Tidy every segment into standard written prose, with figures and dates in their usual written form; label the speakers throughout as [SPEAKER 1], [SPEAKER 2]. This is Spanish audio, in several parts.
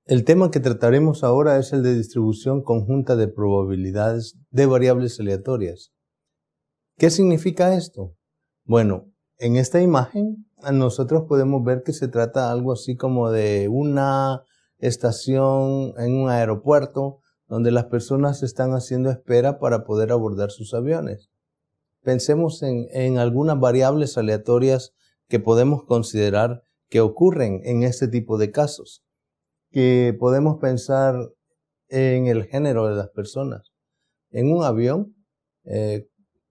[SPEAKER 1] El tema que trataremos ahora es el de distribución conjunta de probabilidades de variables aleatorias. ¿Qué significa esto? Bueno, en esta imagen nosotros podemos ver que se trata algo así como de una estación en un aeropuerto donde las personas están haciendo espera para poder abordar sus aviones. Pensemos en algunas variables aleatorias que podemos considerar que ocurren en este tipo de casos. Que podemos pensar en el género de las personas. En un avión,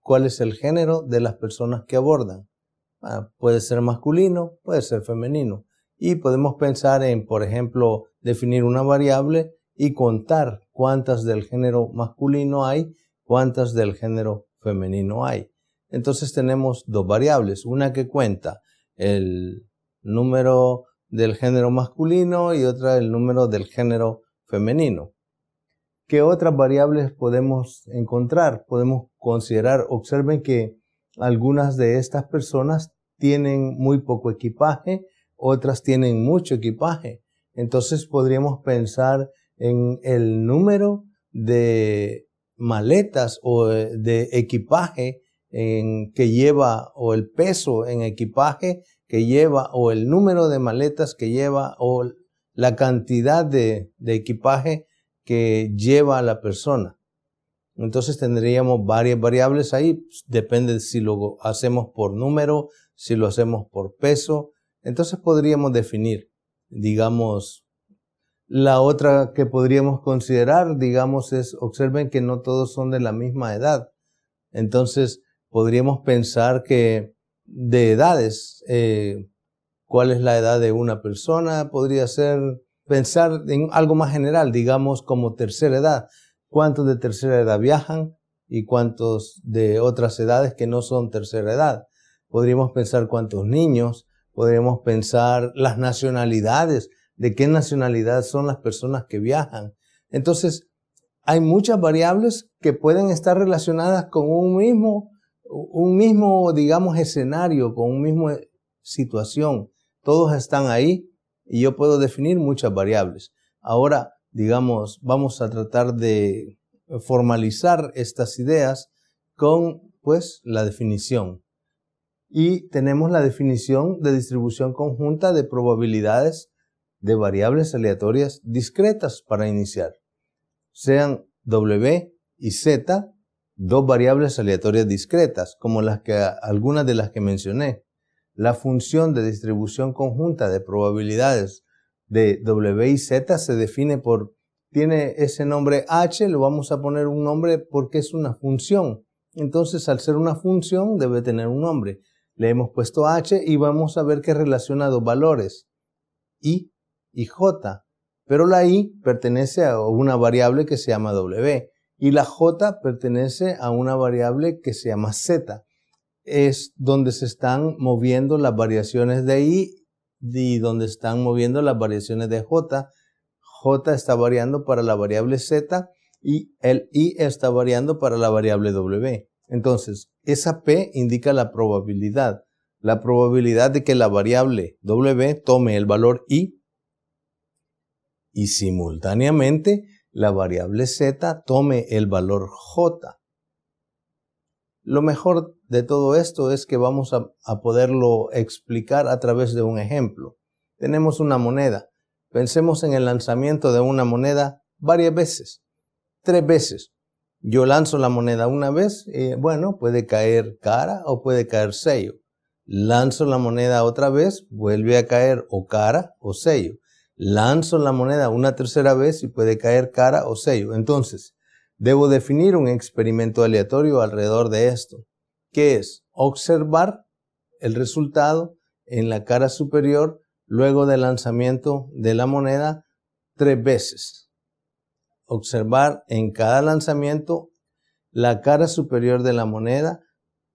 [SPEAKER 1] ¿cuál es el género de las personas que abordan? Puede ser masculino, puede ser femenino. Y podemos pensar en, por ejemplo, definir una variable y contar cuántas del género masculino hay, cuántas del género femenino hay. Entonces tenemos dos variables, una que cuenta el número del género masculino y otra el número del género femenino. ¿Qué otras variables podemos encontrar? Podemos considerar, observen que algunas de estas personas tienen muy poco equipaje, otras tienen mucho equipaje. Entonces podríamos pensar en el número de maletas o de equipaje que lleva, o el peso en equipaje que lleva, o el número de maletas que lleva, o la cantidad de equipaje que lleva a la persona. Entonces tendríamos varias variables ahí, depende si lo hacemos por número, si lo hacemos por peso. Entonces podríamos definir, digamos, la otra que podríamos considerar, digamos, es, observen que no todos son de la misma edad. Entonces podríamos pensar que de edades, ¿cuál es la edad de una persona? Podría ser pensar en algo más general, digamos como tercera edad. ¿Cuántos de tercera edad viajan y cuántos de otras edades que no son tercera edad? Podríamos pensar cuántos niños, podríamos pensar las nacionalidades, de qué nacionalidad son las personas que viajan. Entonces, hay muchas variables que pueden estar relacionadas con un mismo, digamos, escenario, con una misma situación. Todos están ahí y yo puedo definir muchas variables. Ahora, digamos, vamos a tratar de formalizar estas ideas con, pues, la definición. Y tenemos la definición de distribución conjunta de probabilidades de variables aleatorias discretas para iniciar. Sean W y Z, dos variables aleatorias discretas, como algunas de las que mencioné. La función de distribución conjunta de probabilidades de W y Z se define tiene ese nombre H, lo vamos a poner un nombre porque es una función. Entonces, al ser una función, debe tener un nombre. Le hemos puesto H y vamos a ver que relaciona dos valores, I y J. Pero la I pertenece a una variable que se llama W y la J pertenece a una variable que se llama Z. Es donde se están moviendo las variaciones de I y donde están moviendo las variaciones de J. J está variando para la variable Z y el I está variando para la variable W. Entonces, esa P indica la probabilidad de que la variable W tome el valor I y simultáneamente la variable Z tome el valor J. Lo mejor de todo esto es que vamos a poderlo explicar a través de un ejemplo. Tenemos una moneda. Pensemos en el lanzamiento de una moneda varias veces, 3 veces. Yo lanzo la moneda una vez, bueno, puede caer cara o puede caer sello. Lanzo la moneda otra vez, vuelve a caer o cara o sello. Lanzo la moneda una tercera vez y puede caer cara o sello. Entonces, debo definir un experimento aleatorio alrededor de esto, que es observar el resultado en la cara superior luego del lanzamiento de la moneda 3 veces. Observar en cada lanzamiento la cara superior de la moneda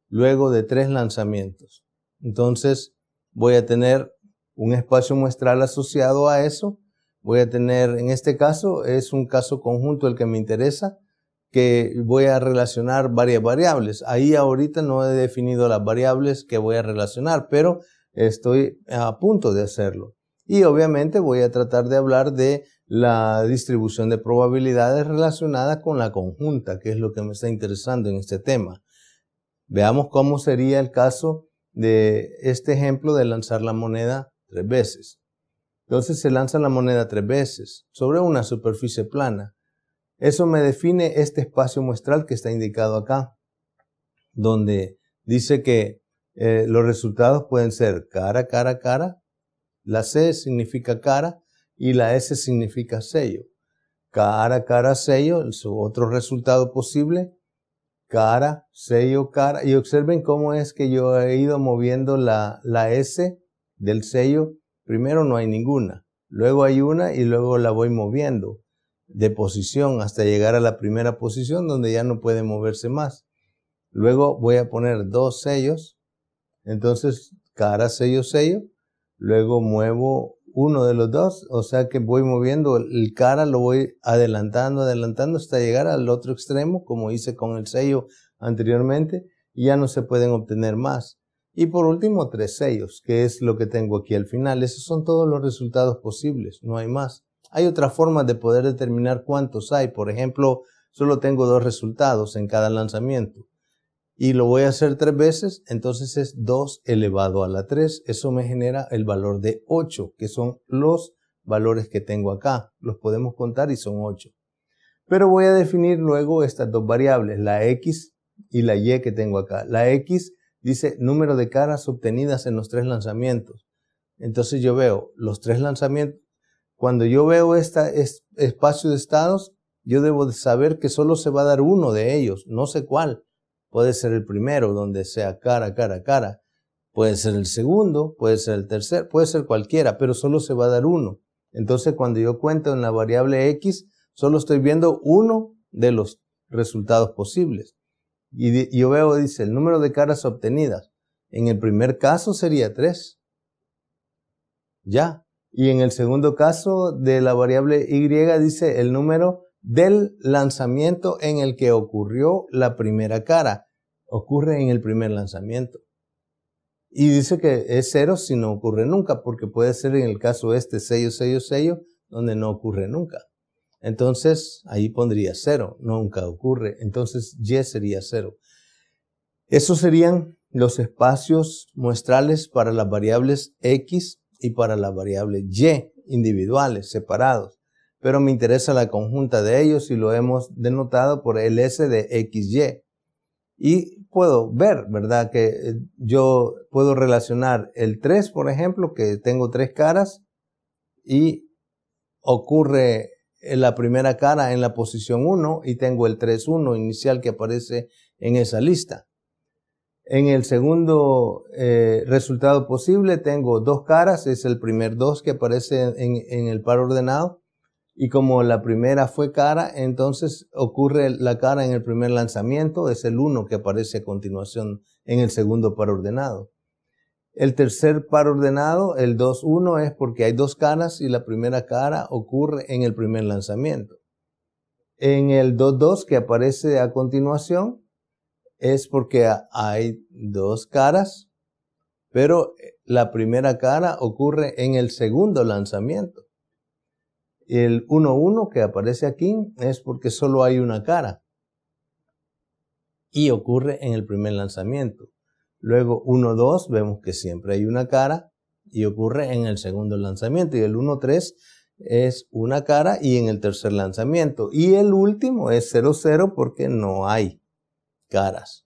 [SPEAKER 1] luego de 3 lanzamientos. Entonces voy a tener un espacio muestral asociado a eso. Voy a tener, en este caso, es un caso conjunto el que me interesa, que voy a relacionar varias variables. Ahí ahorita no he definido las variables que voy a relacionar, pero estoy a punto de hacerlo. Y obviamente voy a tratar de hablar de la distribución de probabilidades relacionada con la conjunta, que es lo que me está interesando en este tema. Veamos cómo sería el caso de este ejemplo de lanzar la moneda 3 veces. Entonces se lanza la moneda 3 veces sobre una superficie plana. Eso me define este espacio muestral que está indicado acá, donde dice que los resultados pueden ser cara, cara, cara. La C significa cara y la S significa sello. Cara, cara, sello, otro resultado posible. Cara, sello, cara. Y observen cómo es que yo he ido moviendo la S del sello. Primero no hay ninguna, luego hay una y luego la voy moviendo de posición hasta llegar a la primera posición donde ya no puede moverse más. Luego voy a poner 2 sellos, entonces cara, sello, sello. Luego muevo uno de los dos, o sea que voy moviendo el cara, lo voy adelantando, adelantando hasta llegar al otro extremo, como hice con el sello anteriormente, y ya no se pueden obtener más. Y por último, 3 sellos, que es lo que tengo aquí al final. Esos son todos los resultados posibles, no hay más. Hay otras formas de poder determinar cuántos hay. Por ejemplo, solo tengo 2 resultados en cada lanzamiento. Y lo voy a hacer 3 veces, entonces es 2 elevado a la 3. Eso me genera el valor de 8, que son los valores que tengo acá. Los podemos contar y son 8. Pero voy a definir luego estas dos variables, la X y la Y que tengo acá. La X dice número de caras obtenidas en los 3 lanzamientos. Entonces yo veo los 3 lanzamientos. Cuando yo veo este espacio de estados, yo debo de saber que solo se va a dar uno de ellos, no sé cuál. Puede ser el primero, donde sea cara, cara, cara. Puede ser el segundo, puede ser el tercer, puede ser cualquiera, pero solo se va a dar uno. Entonces, cuando yo cuento en la variable X, solo estoy viendo uno de los resultados posibles. Y yo veo, dice, el número de caras obtenidas. En el primer caso sería 3. Ya. Y en el segundo caso de la variable Y dice el número del lanzamiento en el que ocurrió la primera cara. Ocurre en el primer lanzamiento. Y dice que es 0 si no ocurre nunca, porque puede ser en el caso sello, sello, sello, donde no ocurre nunca. Entonces, ahí pondría 0, nunca ocurre. Entonces, Y sería 0. Esos serían los espacios muestrales para las variables X y para la variable Y, individuales, separados. Pero me interesa la conjunta de ellos y lo hemos denotado por el S de XY. Y puedo ver, ¿verdad? Que yo puedo relacionar el 3, por ejemplo, que tengo 3 caras y ocurre la primera cara en la posición 1 y tengo el 3-1 inicial que aparece en esa lista. En el segundo resultado posible tengo 2 caras, es el primer 2 que aparece en el par ordenado. Y como la primera fue cara, entonces ocurre la cara en el primer lanzamiento, es el 1 que aparece a continuación en el segundo par ordenado. El tercer par ordenado, el 2-1, es porque hay 2 caras y la primera cara ocurre en el primer lanzamiento. En el 2-2 que aparece a continuación, es porque hay 2 caras, pero la primera cara ocurre en el segundo lanzamiento. El 1-1 que aparece aquí es porque solo hay una cara y ocurre en el primer lanzamiento. Luego 1-2 vemos que siempre hay una cara y ocurre en el segundo lanzamiento. Y el 1-3 es una cara y en el tercer lanzamiento. Y el último es 0-0 porque no hay caras.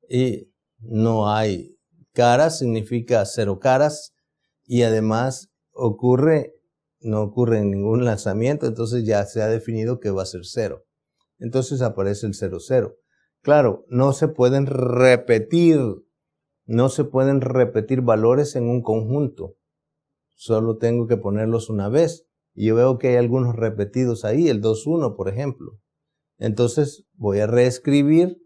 [SPEAKER 1] Y no hay caras significa 0 caras y además no ocurre en ningún lanzamiento, entonces ya se ha definido que va a ser 0. Entonces aparece el 0-0. Claro, no se pueden repetir valores en un conjunto. Solo tengo que ponerlos una vez. Y yo veo que hay algunos repetidos ahí, el 2-1, por ejemplo. Entonces voy a reescribir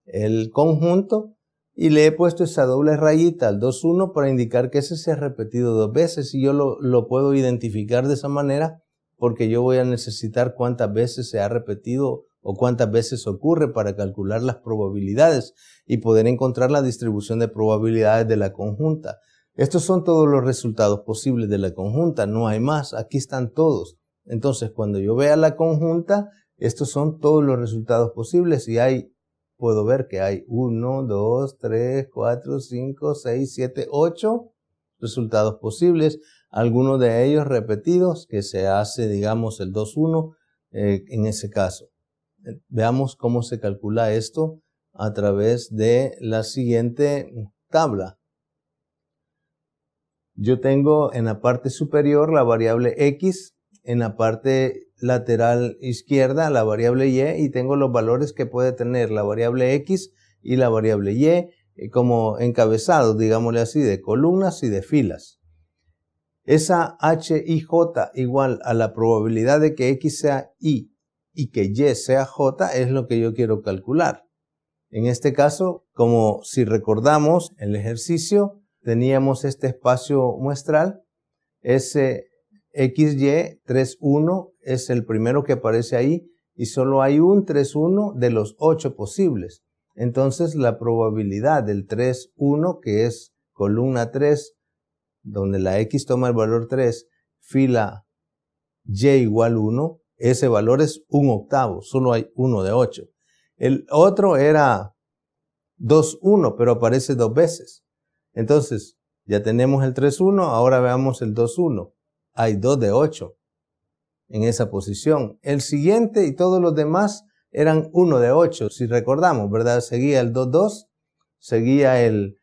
[SPEAKER 1] el conjunto y le he puesto esa doble rayita al 2-1 para indicar que ese se ha repetido 2 veces y yo lo puedo identificar de esa manera porque yo voy a necesitar cuántas veces se ha repetido o cuántas veces ocurre para calcular las probabilidades y poder encontrar la distribución de probabilidades de la conjunta. Estos son todos los resultados posibles de la conjunta, no hay más, aquí están todos. Entonces, cuando yo vea la conjunta, estos son todos los resultados posibles y puedo ver que hay 1, 2, 3, 4, 5, 6, 7, 8 resultados posibles, algunos de ellos repetidos, que se hace, digamos, el 2, 1 en ese caso. Veamos cómo se calcula esto a través de la siguiente tabla. Yo tengo en la parte superior la variable X, en la parte lateral izquierda la variable Y, y tengo los valores que puede tener la variable X y la variable Y como encabezados, digámosle así, de columnas y de filas. Esa H y J igual a la probabilidad de que X sea Y y que Y sea J es lo que yo quiero calcular. En este caso, como si recordamos el ejercicio, teníamos este espacio muestral, ese XY 3,1 es el primero que aparece ahí y solo hay un 3,1 de los 8 posibles. Entonces la probabilidad del 3,1, que es columna 3, donde la X toma el valor 3, fila Y igual 1, ese valor es 1/8, solo hay 1 de 8. El otro era 2,1, pero aparece 2 veces. Entonces, ya tenemos el 3,1, ahora veamos el 2,1. Hay 2 de 8 en esa posición. El siguiente y todos los demás eran 1 de 8, si recordamos, ¿verdad? Seguía el 2, 2, seguía el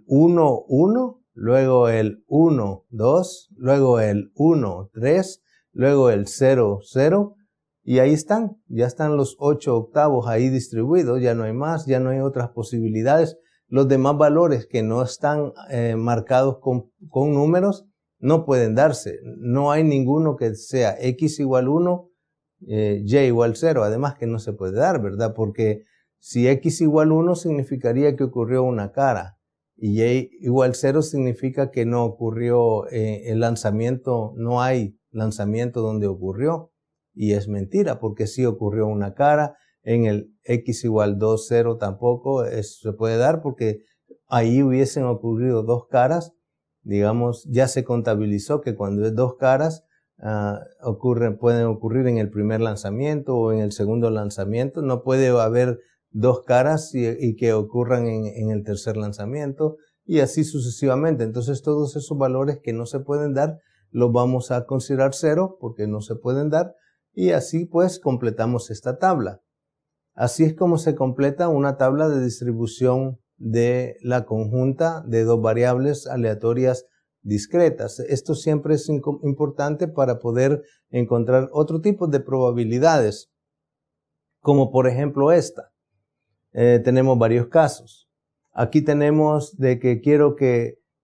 [SPEAKER 1] 1, 1, luego el 1, 2, luego el 1, 3, luego el 0, 0, y ahí están, ya están los 8 octavos ahí distribuidos, ya no hay más, ya no hay otras posibilidades. Los demás valores que no están marcados con números no pueden darse. No hay ninguno que sea X igual 1, Y igual 0, además que no se puede dar, ¿verdad? Porque si X igual 1 significaría que ocurrió una cara y Y igual 0 significa que no ocurrió el lanzamiento, no hay lanzamiento donde ocurrió. Y es mentira, porque sí ocurrió una cara. En el X igual 2, 0 tampoco se puede dar porque ahí hubiesen ocurrido 2 caras. Digamos, ya se contabilizó que cuando es 2 caras, pueden ocurrir en el primer lanzamiento o en el segundo lanzamiento. No puede haber 2 caras y que ocurran en el tercer lanzamiento y así sucesivamente. Entonces todos esos valores que no se pueden dar los vamos a considerar 0 porque no se pueden dar y así pues completamos esta tabla. Así es como se completa una tabla de distribución de la conjunta de dos variables aleatorias discretas. Esto siempre es importante para poder encontrar otro tipo de probabilidades, como por ejemplo esta. Tenemos varios casos. Aquí tenemos de que quiero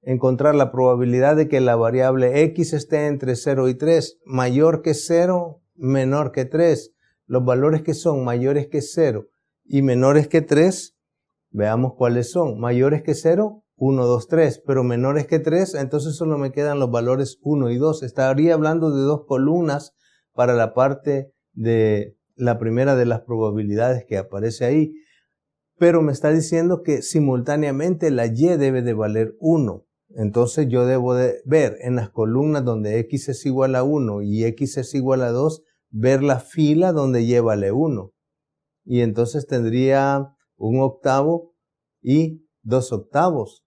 [SPEAKER 1] encontrar la probabilidad de que la variable X esté entre 0 y 3, mayor que 0, menor que 3. Los valores que son mayores que 0 y menores que 3, veamos cuáles son. Mayores que 0, 1, 2, 3, pero menores que 3, entonces solo me quedan los valores 1 y 2. Estaría hablando de 2 columnas para la parte de la primera de las probabilidades que aparece ahí. Pero me está diciendo que simultáneamente la Y debe de valer 1. Entonces yo debo de ver en las columnas donde X es igual a 1 y X es igual a 2, ver la fila donde Y vale 1. Y entonces tendría 1/8 y 2/8,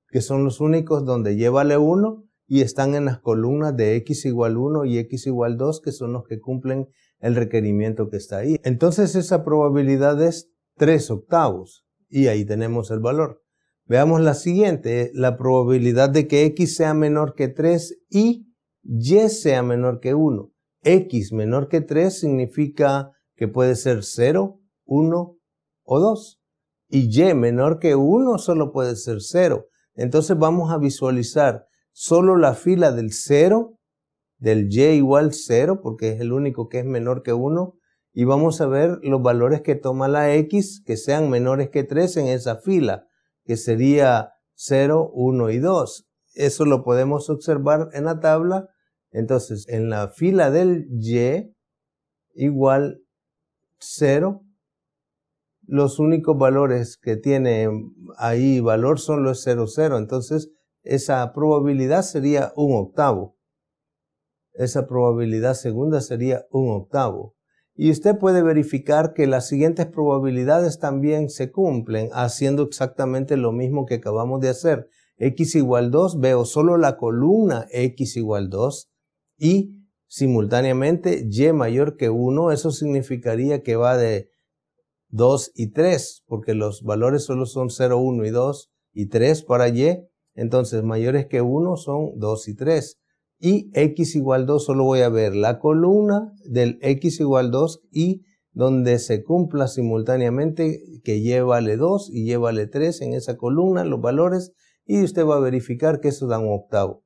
[SPEAKER 1] que son los únicos donde Y vale 1 y están en las columnas de X igual 1 y X igual 2, que son los que cumplen el requerimiento que está ahí. Entonces esa probabilidad es 3/8 y ahí tenemos el valor. Veamos la siguiente, la probabilidad de que X sea menor que 3 y Y sea menor que 1. X menor que 3 significa que puede ser 0, 1 o 2. Y Y menor que 1 solo puede ser 0. Entonces vamos a visualizar solo la fila del 0, del Y igual 0, porque es el único que es menor que 1. Y vamos a ver los valores que toma la X que sean menores que 3 en esa fila, que sería 0, 1 y 2. Eso lo podemos observar en la tabla. Entonces, en la fila del Y igual 0, los únicos valores que tiene ahí valor son los 0, 0. Entonces, esa probabilidad sería 1/8. Esa probabilidad segunda sería 1/8. Y usted puede verificar que las siguientes probabilidades también se cumplen haciendo exactamente lo mismo que acabamos de hacer. X igual 2, veo solo la columna X igual 2 y simultáneamente Y mayor que 1, eso significaría que va de 2 y 3, porque los valores solo son 0, 1 y 2 y 3 para Y, entonces mayores que 1 son 2 y 3. Y X igual 2 solo voy a ver la columna del X igual 2 y donde se cumpla simultáneamente que Y vale 2 y Y vale 3 en esa columna, los valores, y usted va a verificar que eso da 1/8.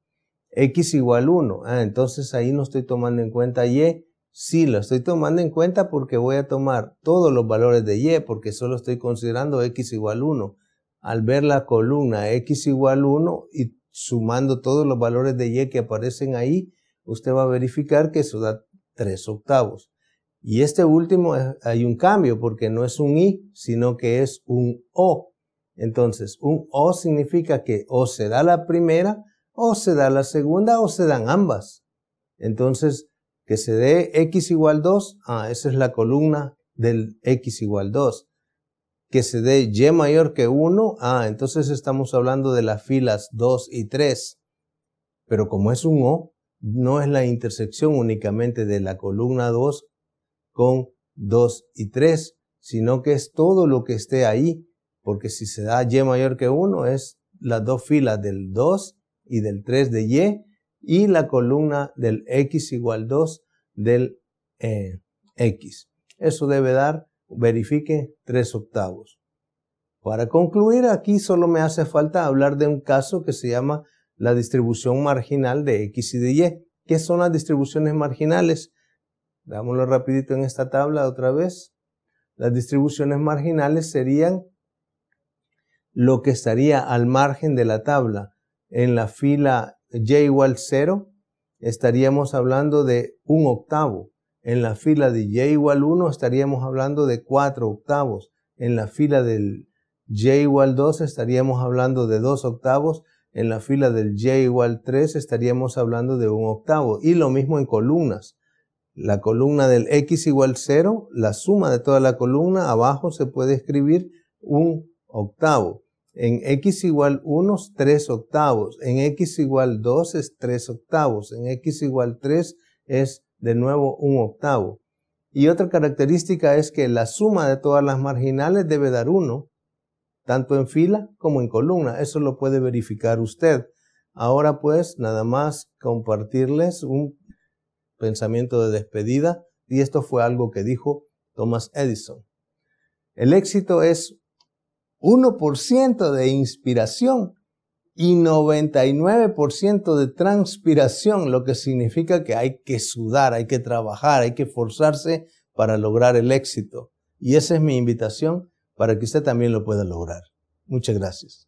[SPEAKER 1] X igual 1, entonces ahí no estoy tomando en cuenta Y. Sí, lo estoy tomando en cuenta porque voy a tomar todos los valores de Y, porque solo estoy considerando X igual 1. Al ver la columna X igual 1 y sumando todos los valores de Y que aparecen ahí, usted va a verificar que eso da 3/8. Y este último hay un cambio porque no es un I, sino que es un O. Entonces, un O significa que o se da la primera, o se da la segunda, o se dan ambas. Entonces, que se dé X igual 2, esa es la columna del X igual 2. Que se dé Y mayor que 1, entonces estamos hablando de las filas 2 y 3. Pero como es un O, no es la intersección únicamente de la columna 2 con 2 y 3, sino que es todo lo que esté ahí, porque si se da Y mayor que 1 es las dos filas del 2 y del 3 de Y la columna del X igual 2 del X. Eso debe dar, verifique, 3/8. Para concluir, aquí solo me hace falta hablar de un caso que se llama la distribución marginal de X y de Y. ¿Qué son las distribuciones marginales? Veámoslo rapidito en esta tabla otra vez. Las distribuciones marginales serían lo que estaría al margen de la tabla. En la fila Y igual 0 estaríamos hablando de 1/8. En la fila de Y igual 1 estaríamos hablando de 4/8. En la fila del Y igual 2 estaríamos hablando de 2/8. En la fila del Y igual 3 estaríamos hablando de 1/8. Y lo mismo en columnas. La columna del X igual 0, la suma de toda la columna, abajo se puede escribir 1/8. En X igual 1 es 3/8. En X igual 2 es 3/8. En X igual 3 es de nuevo 1/8. Y otra característica es que la suma de todas las marginales debe dar 1, tanto en fila como en columna. Eso lo puede verificar usted. Ahora pues nada más compartirles un pensamiento de despedida, y esto fue algo que dijo Thomas Edison. El éxito es 1% de inspiración y 99% de transpiración, lo que significa que hay que sudar, hay que trabajar, hay que esforzarse para lograr el éxito. Y esa es mi invitación para que usted también lo pueda lograr. Muchas gracias.